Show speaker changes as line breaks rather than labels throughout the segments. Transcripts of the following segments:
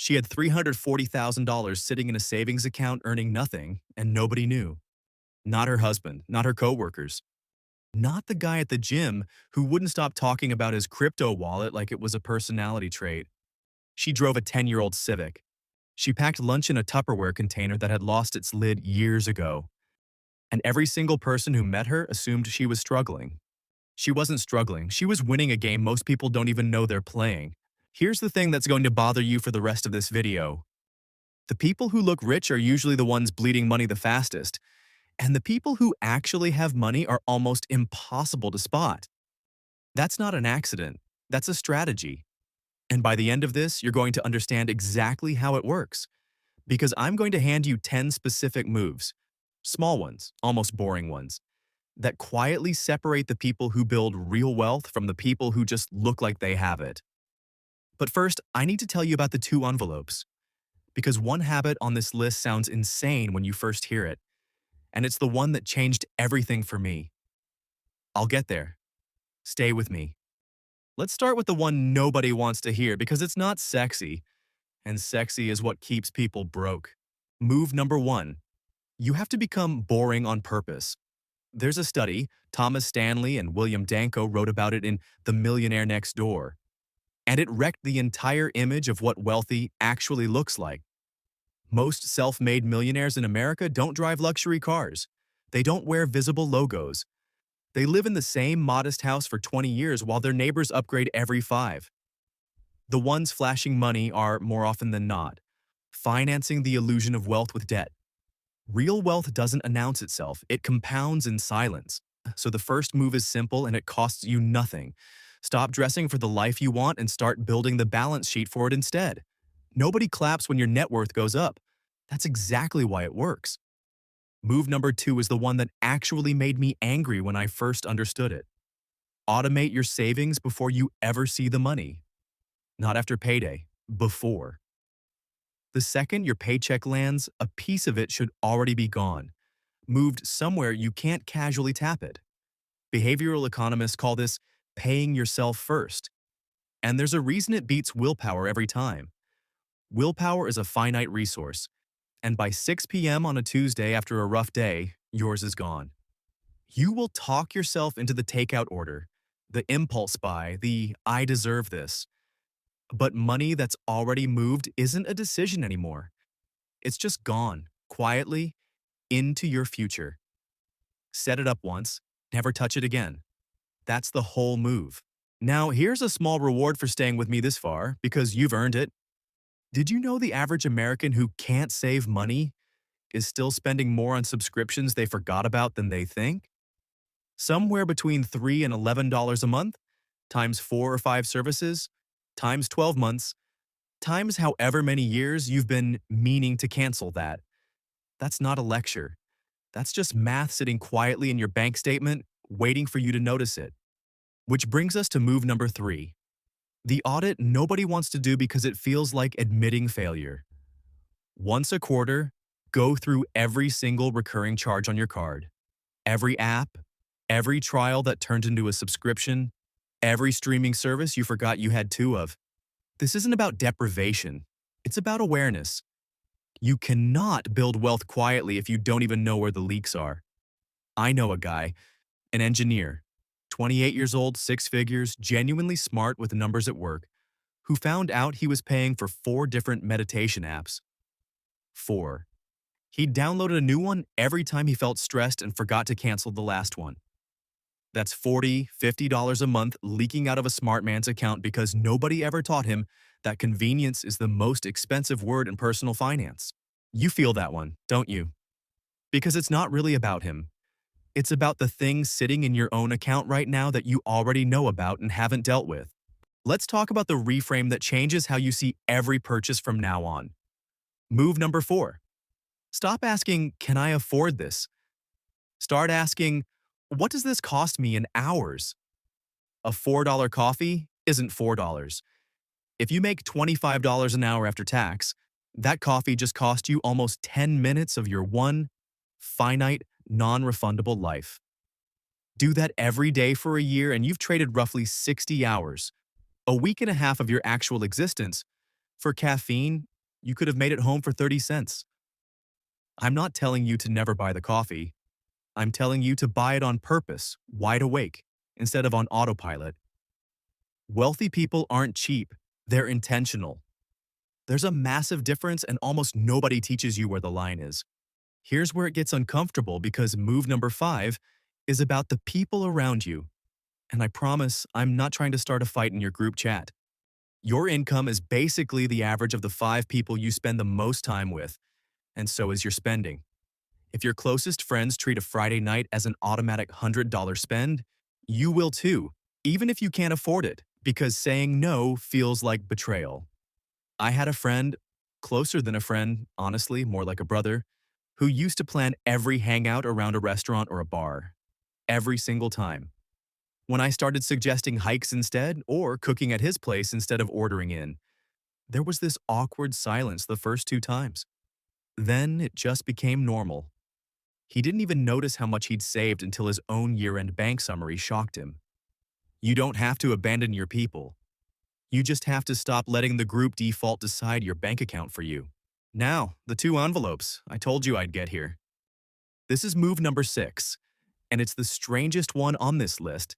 She had $340,000 sitting in a savings account earning nothing, and nobody knew. Not her husband, not her coworkers, not the guy at the gym who wouldn't stop talking about his crypto wallet like it was a personality trait. She drove a 10-year-old Civic. She packed lunch in a Tupperware container that had lost its lid years ago. And every single person who met her assumed she was struggling. She wasn't struggling. She was winning a game most people don't even know they're playing. Here's the thing that's going to bother you for the rest of this video. The people who look rich are usually the ones bleeding money the fastest, and the people who actually have money are almost impossible to spot. That's not an accident. That's a strategy. And by the end of this, you're going to understand exactly how it works. Because I'm going to hand you 10 specific moves, small ones, almost boring ones, that quietly separate the people who build real wealth from the people who just look like they have it. But first, I need to tell you about the two envelopes. Because one habit on this list sounds insane when you first hear it, and it's the one that changed everything for me. I'll get there. Stay with me. Let's start with the one nobody wants to hear because it's not sexy, and sexy is what keeps people broke. Move number one. You have to become boring on purpose. There's a study, Thomas Stanley and William Danko wrote about it in The Millionaire Next Door, and it wrecked the entire image of what wealthy actually looks like. Most self-made millionaires in America don't drive luxury cars. They don't wear visible logos. They live in the same modest house for 20 years while their neighbors upgrade every 5. The ones flashing money are, more often than not, financing the illusion of wealth with debt. Real wealth doesn't announce itself, it compounds in silence. So the first move is simple and it costs you nothing. Stop dressing for the life you want and start building the balance sheet for it instead. Nobody claps when your net worth goes up. That's exactly why it works. Move number 2 is the one that actually made me angry when I first understood it. Automate your savings before you ever see the money. Not after payday, before. The second your paycheck lands, a piece of it should already be gone, moved somewhere you can't casually tap it. Behavioral economists call this paying yourself first. And there's a reason it beats willpower every time. Willpower is a finite resource, and by 6 p.m. on a Tuesday after a rough day, yours is gone. You will talk yourself into the takeout order, the impulse buy, the I deserve this. But money that's already moved isn't a decision anymore. It's just gone, quietly, into your future. Set it up once, never touch it again. That's the whole move. Now, here's a small reward for staying with me this far, because you've earned it. Did you know the average American who can't save money is still spending more on subscriptions they forgot about than they think? Somewhere between $3 and $11 a month, times 4 or 5 services, times 12 months, times however many years you've been meaning to cancel that. That's not a lecture. That's just math sitting quietly in your bank statement, waiting for you to notice it. Which brings us to move number 3. The audit nobody wants to do because it feels like admitting failure. Once a quarter, go through every single recurring charge on your card. Every app, every trial that turned into a subscription, every streaming service you forgot you had 2 of. This isn't about deprivation. It's about awareness. You cannot build wealth quietly if you don't even know where the leaks are. I know a guy, an engineer, 28 years old, 6 figures, genuinely smart with numbers at work, who found out he was paying for 4 different meditation apps. 4. He downloaded a new one every time he felt stressed and forgot to cancel the last one. That's $40, $50 a month leaking out of a smart man's account because nobody ever taught him that convenience is the most expensive word in personal finance. You feel that one, don't you? Because it's not really about him. It's about the things sitting in your own account right now that you already know about and haven't dealt with. Let's talk about the reframe that changes how you see every purchase from now on. Move number 4. Stop asking, can I afford this? Start asking, what does this cost me in hours? A $4 coffee isn't $4. If you make $25 an hour after tax, that coffee just cost you almost 10 minutes of your one finite, non-refundable life. Do that every day for a year and you've traded roughly 60 hours, a week and a half of your actual existence, for caffeine You could have made it home for 30 cents. I'm not telling you to never buy the coffee. I'm telling you to buy it on purpose, wide awake, instead of on autopilot. Wealthy people aren't cheap, they're intentional. There's a massive difference, and almost nobody teaches you where the line is. Here's where it gets uncomfortable because move number 5 is about the people around you. And I promise I'm not trying to start a fight in your group chat. Your income is basically the average of the 5 people you spend the most time with, and so is your spending. If your closest friends treat a Friday night as an automatic $100 spend, you will too, even if you can't afford it, because saying no feels like betrayal. I had a friend, closer than a friend, honestly, more like a brother, who used to plan every hangout around a restaurant or a bar. Every single time. When I started suggesting hikes instead, or cooking at his place instead of ordering in, there was this awkward silence the first 2 times. Then it just became normal. He didn't even notice how much he'd saved until his own year-end bank summary shocked him. You don't have to abandon your people. You just have to stop letting the group default decide your bank account for you. Now, the 2 envelopes I told you I'd get here. This is move number 6, and it's the strangest one on this list,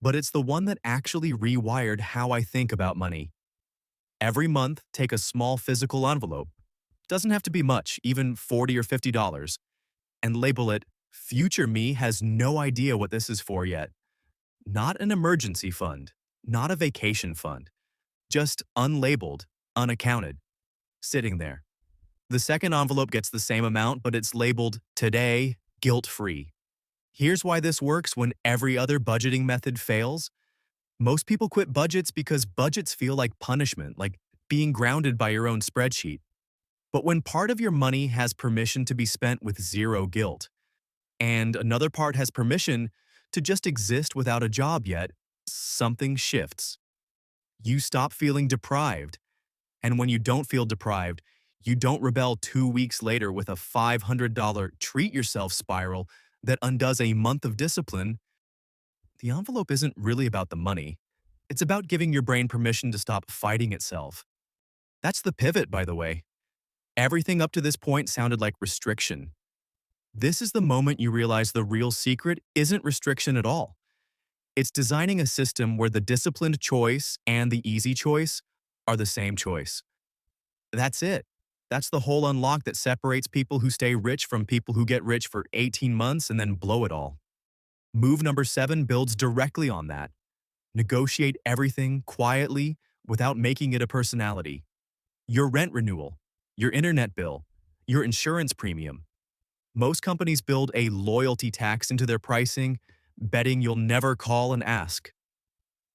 but it's the one that actually rewired how I think about money. Every month, take a small physical envelope. Doesn't have to be much, even $40 or $50, and label it, "Future me has no idea what this is for yet." Not an emergency fund, not a vacation fund, just unlabeled, unaccounted, sitting there. The second envelope gets the same amount, but it's labeled "Today, guilt-free." Here's why this works when every other budgeting method fails. Most people quit budgets because budgets feel like punishment, like being grounded by your own spreadsheet. But when part of your money has permission to be spent with zero guilt, and another part has permission to just exist without a job yet, something shifts. You stop feeling deprived. And when you don't feel deprived, you don't rebel 2 weeks later with a $500 treat yourself spiral that undoes a month of discipline. The envelope isn't really about the money. It's about giving your brain permission to stop fighting itself. That's the pivot, by the way. Everything up to this point sounded like restriction. This is the moment you realize the real secret isn't restriction at all. It's designing a system where the disciplined choice and the easy choice are the same choice. That's it. That's the whole unlock that separates people who stay rich from people who get rich for 18 months and then blow it all. Move number 7 builds directly on that. Negotiate everything quietly without making it a personality. Your rent renewal, your internet bill, your insurance premium. Most companies build a loyalty tax into their pricing, betting you'll never call and ask.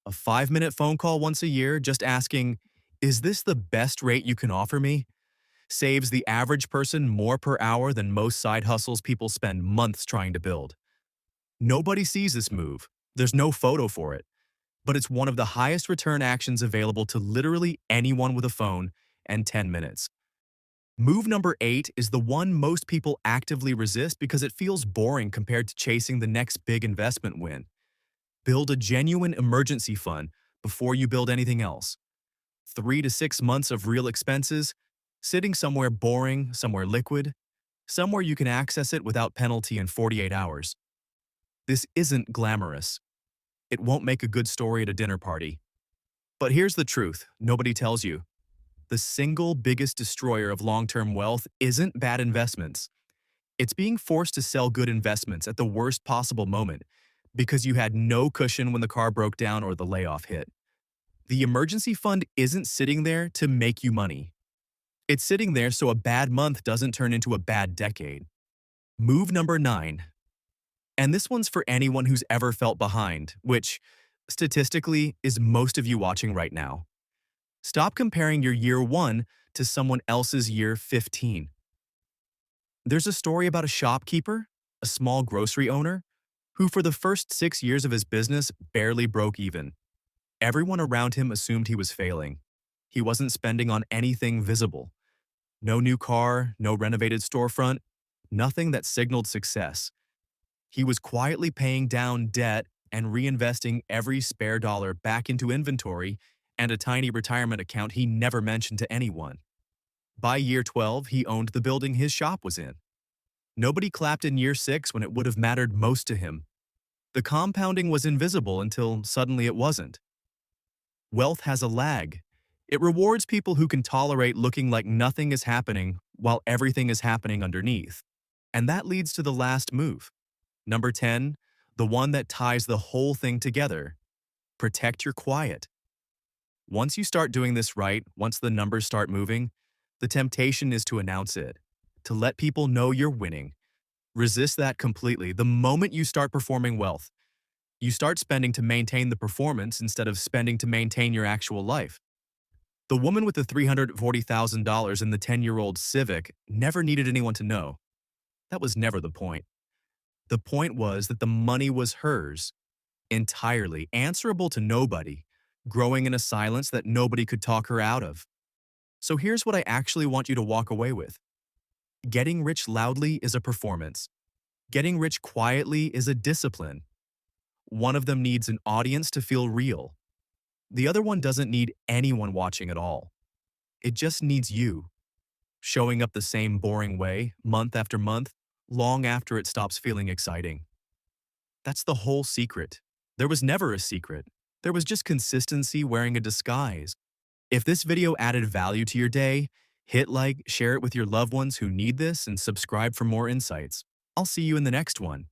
A 5-minute phone call once a year just asking, "Is this the best rate you can offer me?" saves the average person more per hour than most side hustles people spend months trying to build. Nobody sees this move. There's no photo for it. But it's one of the highest return actions available to literally anyone with a phone and 10 minutes. Move number 8 is the one most people actively resist because it feels boring compared to chasing the next big investment win. Build a genuine emergency fund before you build anything else. 3 to 6 months of real expenses, sitting somewhere boring, somewhere liquid, somewhere you can access it without penalty in 48 hours. This isn't glamorous. It won't make a good story at a dinner party. But here's the truth nobody tells you. The single biggest destroyer of long-term wealth isn't bad investments. It's being forced to sell good investments at the worst possible moment because you had no cushion when the car broke down or the layoff hit. The emergency fund isn't sitting there to make you money. It's sitting there so a bad month doesn't turn into a bad decade. Move number 9. And this one's for anyone who's ever felt behind, which, statistically, is most of you watching right now. Stop comparing your year 1 to someone else's year 15. There's a story about a shopkeeper, a small grocery owner, who for the first 6 years of his business barely broke even. Everyone around him assumed he was failing. He wasn't spending on anything visible. No new car, no renovated storefront, nothing that signaled success. He was quietly paying down debt and reinvesting every spare dollar back into inventory and a tiny retirement account he never mentioned to anyone. By year 12, he owned the building his shop was in. Nobody clapped in year 6 when it would have mattered most to him. The compounding was invisible until suddenly it wasn't. Wealth has a lag. It rewards people who can tolerate looking like nothing is happening while everything is happening underneath. And that leads to the last move. Number 10, the one that ties the whole thing together. Protect your quiet. Once you start doing this right, once the numbers start moving, the temptation is to announce it, to let people know you're winning. Resist that completely. The moment you start performing wealth, you start spending to maintain the performance instead of spending to maintain your actual life. The woman with the $340,000 in the 10-year-old Civic never needed anyone to know. That was never the point. The point was that the money was hers, entirely, answerable to nobody, growing in a silence that nobody could talk her out of. So here's what I actually want you to walk away with. Getting rich loudly is a performance. Getting rich quietly is a discipline. One of them needs an audience to feel real. The other one doesn't need anyone watching at all. It just needs you, showing up the same boring way, month after month, long after it stops feeling exciting. That's the whole secret. There was never a secret. There was just consistency wearing a disguise. If this video added value to your day, hit like, share it with your loved ones who need this, and subscribe for more insights. I'll see you in the next one.